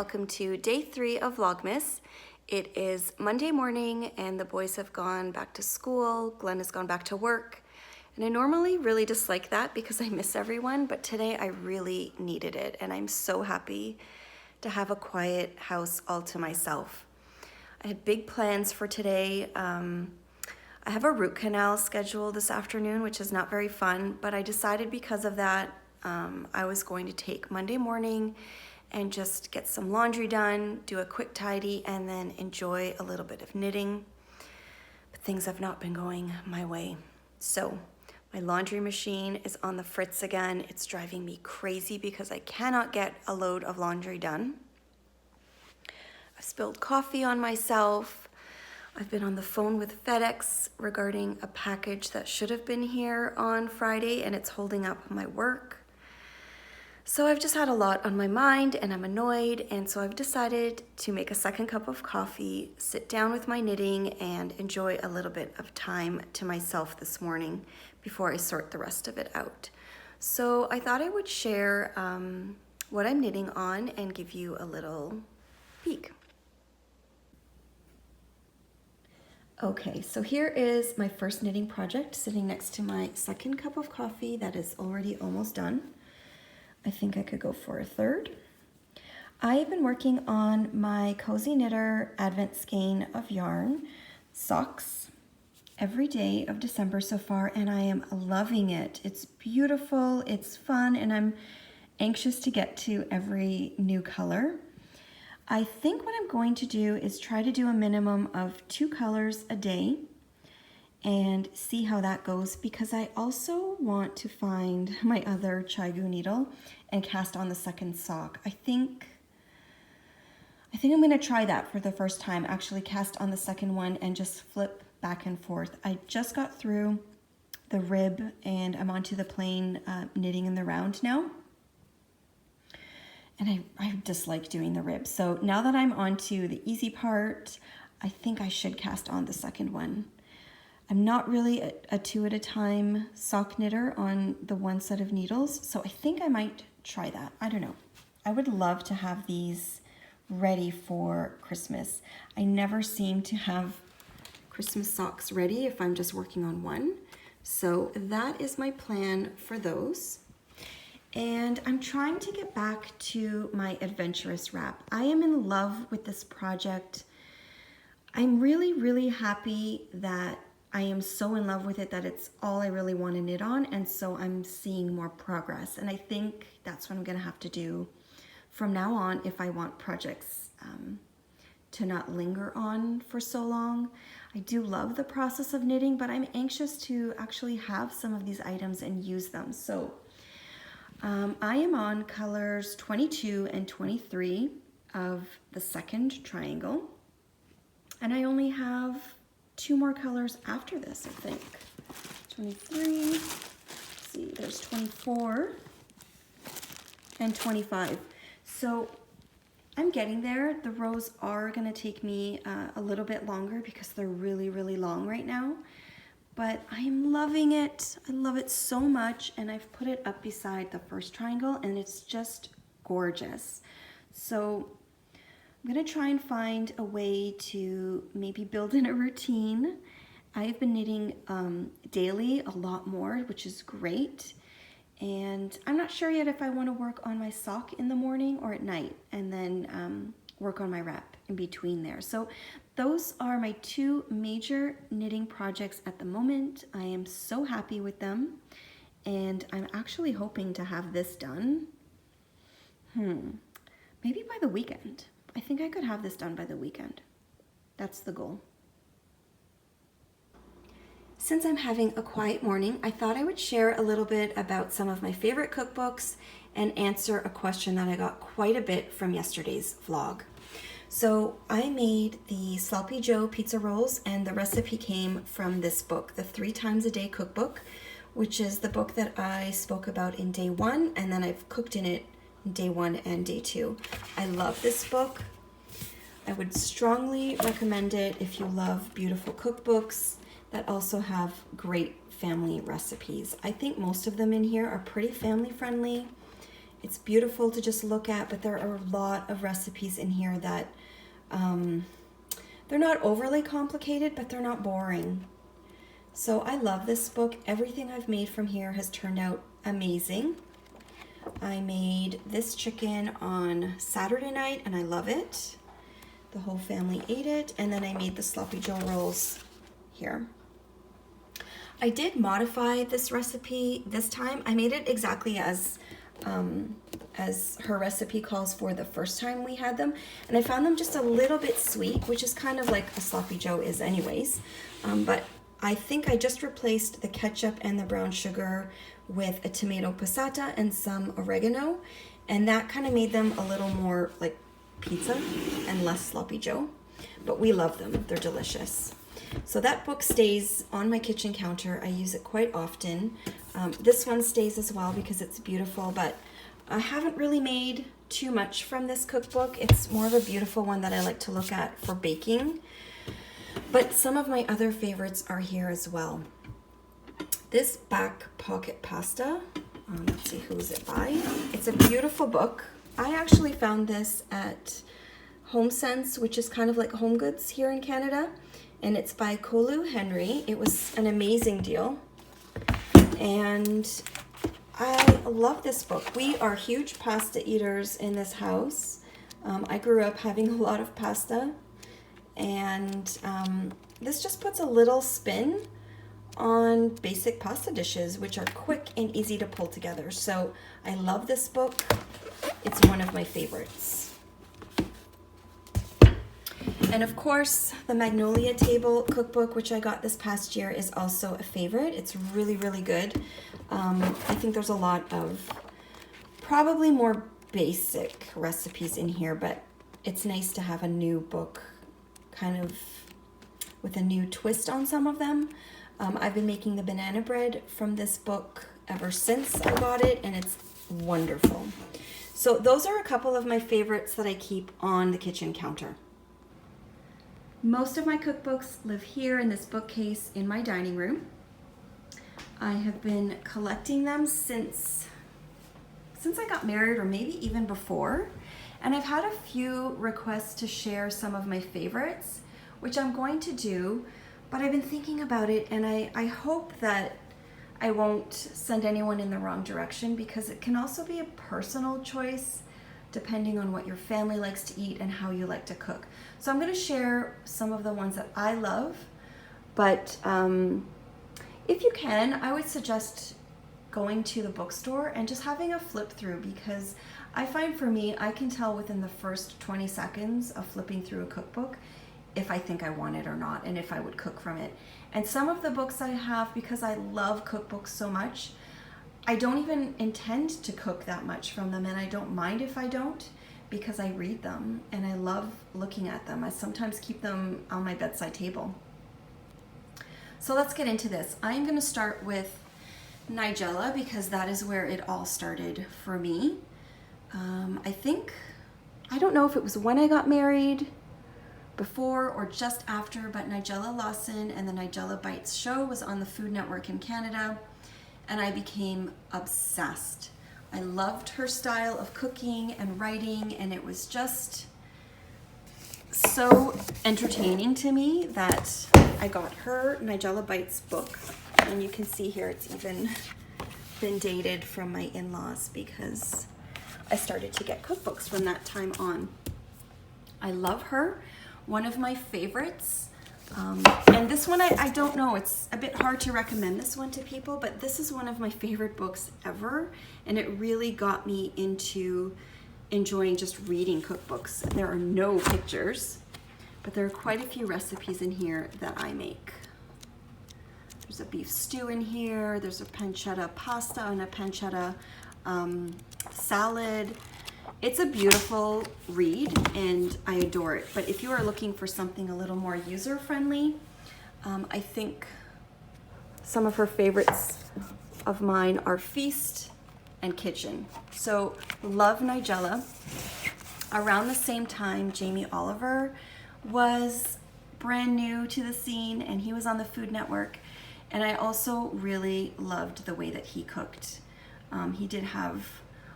welcome to day 3 of Vlogmas. It is Monday morning and the boys have gone back to school. Glenn has gone back to work. And I normally really dislike that because I miss everyone, but today I really needed it and I'm so happy to have a quiet house all to myself. I had big plans for today. I have a root canal scheduled this afternoon, which is not very fun, but I decided because of that, I was going to take Monday morning and just get some laundry done, do a quick tidy, and then enjoy a little bit of knitting. But things have not been going my way. So my laundry machine is on the fritz again. It's driving me crazy because I cannot get a load of laundry done. I've spilled coffee on myself. I've been on the phone with FedEx regarding a package that should have been here on Friday and it's holding up my work. So I've just had a lot on my mind and I'm annoyed, and so I've decided to make a second cup of coffee, sit down with my knitting, and enjoy a little bit of time to myself this morning before I sort the rest of it out. So I thought I would share what I'm knitting on and give you a little peek. Okay, so here is my first knitting project sitting next to my second cup of coffee that is already almost done. I think I could go for a third. I've been working on my Cozy Knitter Advent skein of yarn socks every day of December so far, and I am loving it. It's beautiful, it's fun, and I'm anxious to get to every new color. I think what I'm going to do is try to do a minimum of 2 colors a day and see how that goes, because I also want to find my other Chigu needle and cast on the second sock. I think I'm gonna try that for the first time, actually cast on the second one and just flip back and forth. I just got through the rib and I'm onto the plain knitting in the round now. And I dislike doing the rib. So now that I'm onto the easy part, I think I should cast on the second one. I'm not really a 2 at a time sock knitter on the one set of needles, so I think I might try that. I don't know. I would love to have these ready for Christmas. I never seem to have Christmas socks ready if I'm just working on one. So that is my plan for those. And I'm trying to get back to my adventurous wrap. I am in love with this project. I'm really, really happy that I am so in love with it that it's all I really want to knit on, and so I'm seeing more progress. And I think that's what I'm going to have to do from now on if I want projects to not linger on for so long. I do love the process of knitting, but I'm anxious to actually have some of these items and use them. So I am on colors 22 and 23 of the second triangle, and I only have 2 more colors after this, I think. 23, let's see, there's 24 and 25. So I'm getting there. The rows are gonna take me a little bit longer because they're really, really long right now. But I am loving it. I love it so much, and I've put it up beside the first triangle and it's just gorgeous. So I'm gonna try and find a way to maybe build in a routine. I've been knitting daily a lot more, which is great. And I'm not sure yet if I wanna work on my sock in the morning or at night, and then work on my wrap in between there. So those are my 2 major knitting projects at the moment. I am so happy with them, and I'm actually hoping to have this done, maybe by the weekend. I think I could have this done by the weekend. That's the goal. Since I'm having a quiet morning, I thought I would share a little bit about some of my favorite cookbooks and answer a question that I got quite a bit from yesterday's vlog. So I made the Sloppy Joe pizza rolls, and the recipe came from this book, the 3 Times a Day Cookbook, which is the book that I spoke about in day 1, and then I've cooked in it day 1 and day 2. I love this book. I would strongly recommend it if you love beautiful cookbooks that also have great family recipes. I think most of them in here are pretty family friendly, It's beautiful to just look at, but there are a lot of recipes in here that they're not overly complicated, but they're not boring. So I love this book. Everything I've made from here has turned out amazing. I made this chicken on Saturday night and I love it. The whole family ate it. And then I made the sloppy joe rolls here. I did modify this recipe this time. I made it exactly as her recipe calls for the first time we had them. And I found them just a little bit sweet, which is kind of like a sloppy joe is anyways. But I think I just replaced the ketchup and the brown sugar with a tomato passata and some oregano, and that kind of made them a little more like pizza and less sloppy joe, but we love them. They're delicious. So that book stays on my kitchen counter. I use it quite often. This one stays as well because it's beautiful, but I haven't really made too much from this cookbook. It's more of a beautiful one that I like to look at for baking. But some of my other favorites are here as well. This Back Pocket Pasta, let's see, who is it by? It's a beautiful book. I actually found this at HomeSense, which is kind of like Home Goods here in Canada. And it's by Kolu Henry. It was an amazing deal. And I love this book. We are huge pasta eaters in this house. I grew up having a lot of pasta. And this just puts a little spin on basic pasta dishes, which are quick and easy to pull together. So I love this book. It's one of my favorites. And of course, the Magnolia Table cookbook, which I got this past year, is also a favorite. It's really, really good. I think there's a lot of probably more basic recipes in here, but it's nice to have a new book kind of with a new twist on some of them. I've been making the banana bread from this book ever since I got it, and it's wonderful. So those are a couple of my favorites that I keep on the kitchen counter. Most of my cookbooks live here in this bookcase in my dining room. I have been collecting them since I got married, or maybe even before. And I've had a few requests to share some of my favorites, which I'm going to do, but I've been thinking about it, and I hope that I won't send anyone in the wrong direction, because it can also be a personal choice depending on what your family likes to eat and how you like to cook. So I'm going to share some of the ones that I love, but if you can, I would suggest going to the bookstore and just having a flip through, because I find for me, I can tell within the first 20 seconds of flipping through a cookbook if I think I want it or not, and if I would cook from it. And some of the books I have, because I love cookbooks so much, I don't even intend to cook that much from them, and I don't mind if I don't, because I read them and I love looking at them. I sometimes keep them on my bedside table. So let's get into this. I'm going to start with Nigella, because that is where it all started for me. I don't know if it was when I got married, before or just after, but Nigella Lawson and the Nigella Bites show was on the Food Network in Canada, and I became obsessed. I loved her style of cooking and writing, and it was just so entertaining to me that I got her Nigella Bites book, and you can see here it's even been dated from my in-laws, because I started to get cookbooks from that time on. I love her. One of my favorites, and this one I don't know, it's a bit hard to recommend this one to people, but this is one of my favorite books ever, and it really got me into enjoying just reading cookbooks. There are no pictures, but there are quite a few recipes in here that I make. There's a beef stew in here, there's a pancetta pasta and a pancetta salad. It's a beautiful read and I adore it. But if you are looking for something a little more user-friendly, I think some of her favorites of mine are Feast and Kitchen. So love Nigella. Around the same time, Jamie Oliver was brand new to the scene, and he was on the Food Network. And I also really loved the way that he cooked. He did have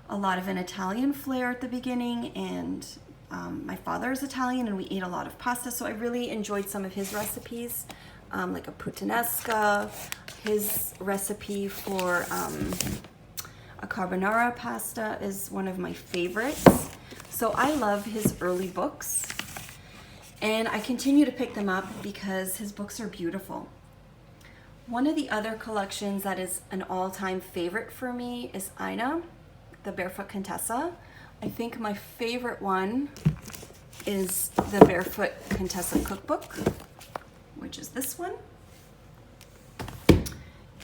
a lot of an Italian flair at the beginning, and my father is Italian and we ate a lot of pasta, so I really enjoyed some of his recipes, like a puttanesca. His recipe for a carbonara pasta is one of my favorites. So I love his early books, and I continue to pick them up because his books are beautiful. One of the other collections that is an all-time favorite for me is Ina, the Barefoot Contessa. I think my favorite one is the Barefoot Contessa cookbook, which is this one,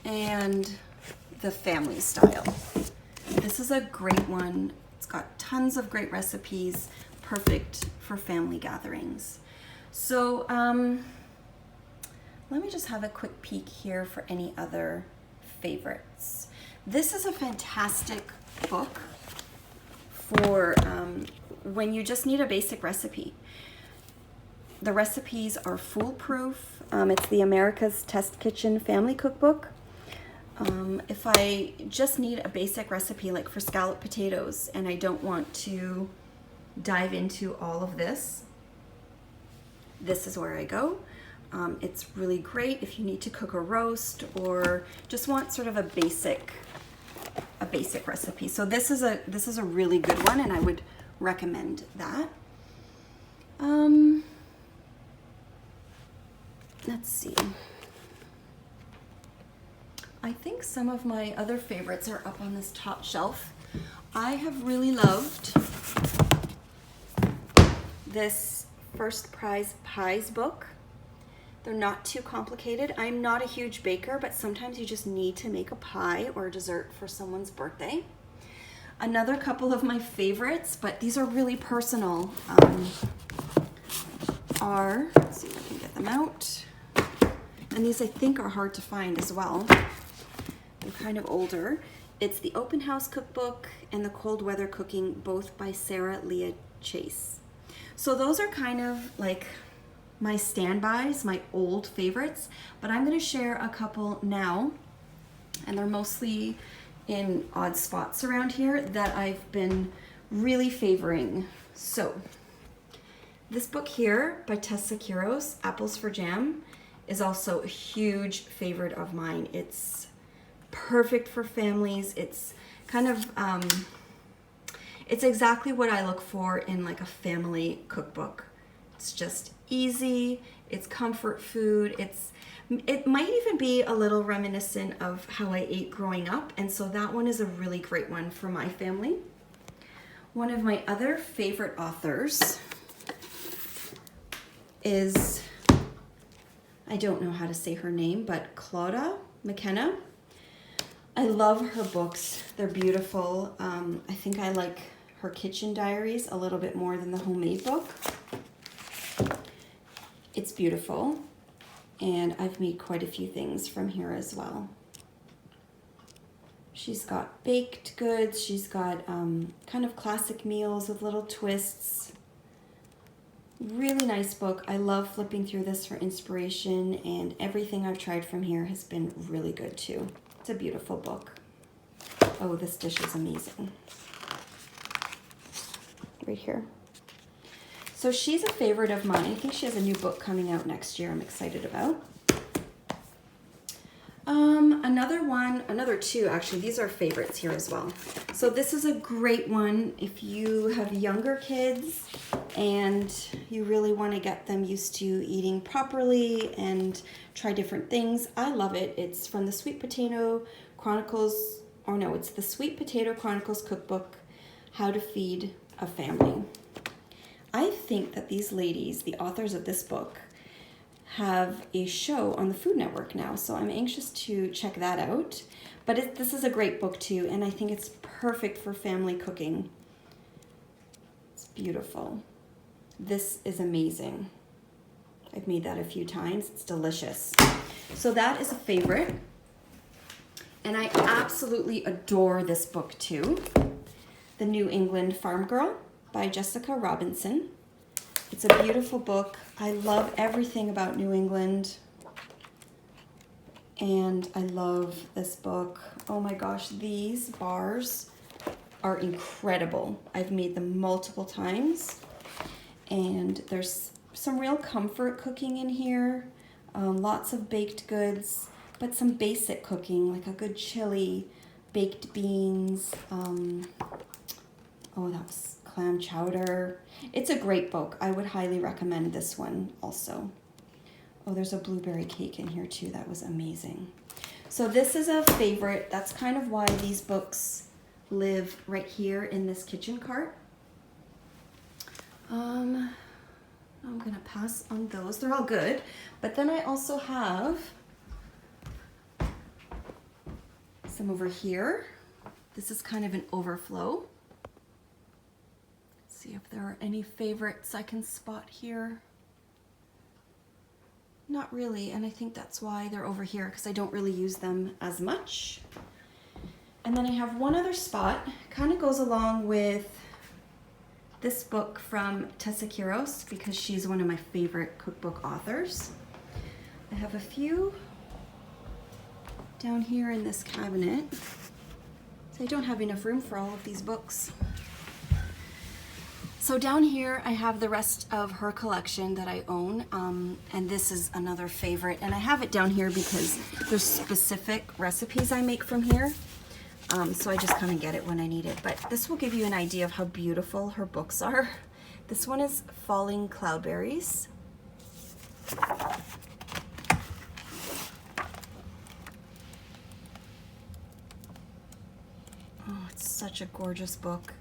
and the Family Style. This is a great one. It's got tons of great recipes, perfect for family gatherings. So let me just have a quick peek here for any other favorites. This is a fantastic book for when you just need a basic recipe. The recipes are foolproof. It's the America's Test Kitchen Family Cookbook. If I just need a basic recipe, like for scalloped potatoes, and I don't want to dive into all of this, this is where I go. It's really great if you need to cook a roast or just want sort of a basic recipe. So this is a really good one, and I would recommend that. Let's see. I think some of my other favorites are up on this top shelf. I have really loved this First Prize Pies book. They're not too complicated. I'm not a huge baker, but sometimes you just need to make a pie or a dessert for someone's birthday. Another couple of my favorites, but these are really personal, let's see if I can get them out. And these I think are hard to find as well. They're kind of older. It's the Open House Cookbook and the Cold Weather Cooking, both by Sarah Leah Chase. So those are kind of like my standbys, my old favorites, but I'm going to share a couple now, and they're mostly in odd spots around here that I've been really favoring. So this book here by Tessa Quiros, Apples for Jam, is also a huge favorite of mine. It's perfect for families. It's kind of it's exactly what I look for in like a family cookbook. It's just easy, it's comfort food, it might even be a little reminiscent of how I ate growing up, and so that one is a really great one for my family. One of my other favorite authors is, I don't know how to say her name, but Claudia McKenna. I love her books, they're beautiful. I think I like her kitchen diaries a little bit more than the homemade book. It's beautiful, and I've made quite a few things from here as well. She's got baked goods, she's got kind of classic meals with little twists. Really nice book. I love flipping through this for inspiration, and everything I've tried from here has been really good too. It's a beautiful book. Oh, this dish is amazing. Right here. So she's a favorite of mine. I think she has a new book coming out next year I'm excited about. Another two, actually, these are favorites here as well. So this is a great one if you have younger kids and you really want to get them used to eating properly and try different things. I love it. It's from the Sweet Potato Chronicles, or no, it's the Sweet Potato Chronicles Cookbook, How to Feed a Family. I think that these ladies, the authors of this book, have a show on the Food Network now, so I'm anxious to check that out. But this is a great book too, and I think it's perfect for family cooking. It's beautiful. This is amazing. I've made that a few times. It's delicious. So that is a favorite. And I absolutely adore this book too. The New England Farm Girl by Jessica Robinson. It's a beautiful book. I love everything about New England. And I love this book. Oh my gosh, these bars are incredible. I've made them multiple times, and there's some real comfort cooking in here. Lots of baked goods, but some basic cooking, like a good chili, baked beans. Oh, that was clam chowder. It's a great book. I would highly recommend this one also. Oh, there's a blueberry cake in here too. That was amazing. So this is a favorite. That's kind of why these books live right here in this kitchen cart. I'm gonna pass on those. They're all good. But then I also have some over here. This is kind of an overflow. Let's see if there are any favorites I can spot here. Not really, and I think that's why they're over here, because I don't really use them as much. And then I have one other spot, kind of goes along with this book from Tessa Quiros, because she's one of my favorite cookbook authors. I have a few down here in this cabinet. So I don't have enough room for all of these books. So down here I have the rest of her collection that I own, and this is another favorite. And I have it down here because there's specific recipes I make from here. So I just kind of get it when I need it. But this will give you an idea of how beautiful her books are. This one is Falling Cloudberries. Oh, it's such a gorgeous book.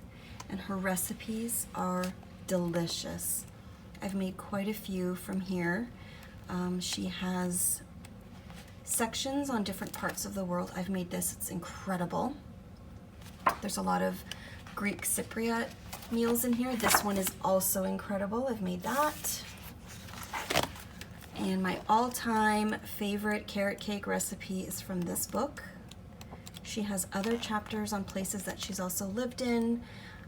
And her recipes are delicious. I've made quite a few from here. She has sections on different parts of the world. I've made this, it's incredible. There's a lot of Greek Cypriot meals in here. This one is also incredible. I've made that. And my all-time favorite carrot cake recipe is from this book. She has other chapters on places that she's also lived in.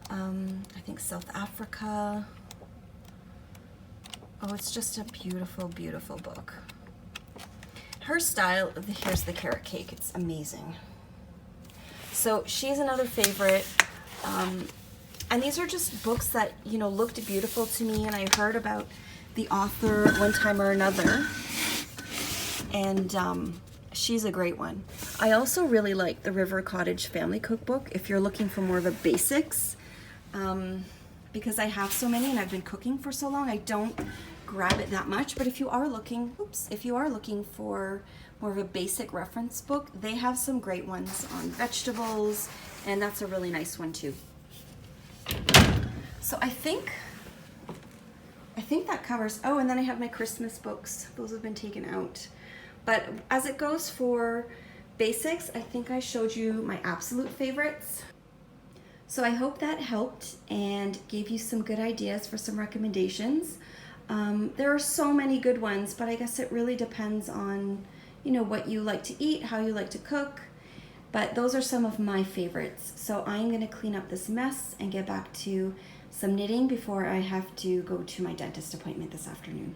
I think South Africa. Oh, it's just a beautiful, beautiful book. Her style, here's the carrot cake, it's amazing. So she's another favorite. And these are just books that, you know, looked beautiful to me, and I heard about the author one time or another. And she's a great one. I also really like the River Cottage Family Cookbook if you're looking for more of a basics. Because I have so many and I've been cooking for so long, I don't grab it that much. But if you are looking, if you are looking for more of a basic reference book, they have some great ones on vegetables, and that's a really nice one too. So I think that covers, oh, and then I have my Christmas books. Those have been taken out. But as it goes for basics, I think I showed you my absolute favorites. So I hope that helped and gave you some good ideas for some recommendations. There are so many good ones, but I guess it really depends on, you know, what you like to eat, how you like to cook. But those are some of my favorites. So I'm going to clean up this mess and get back to some knitting before I have to go to my dentist appointment this afternoon.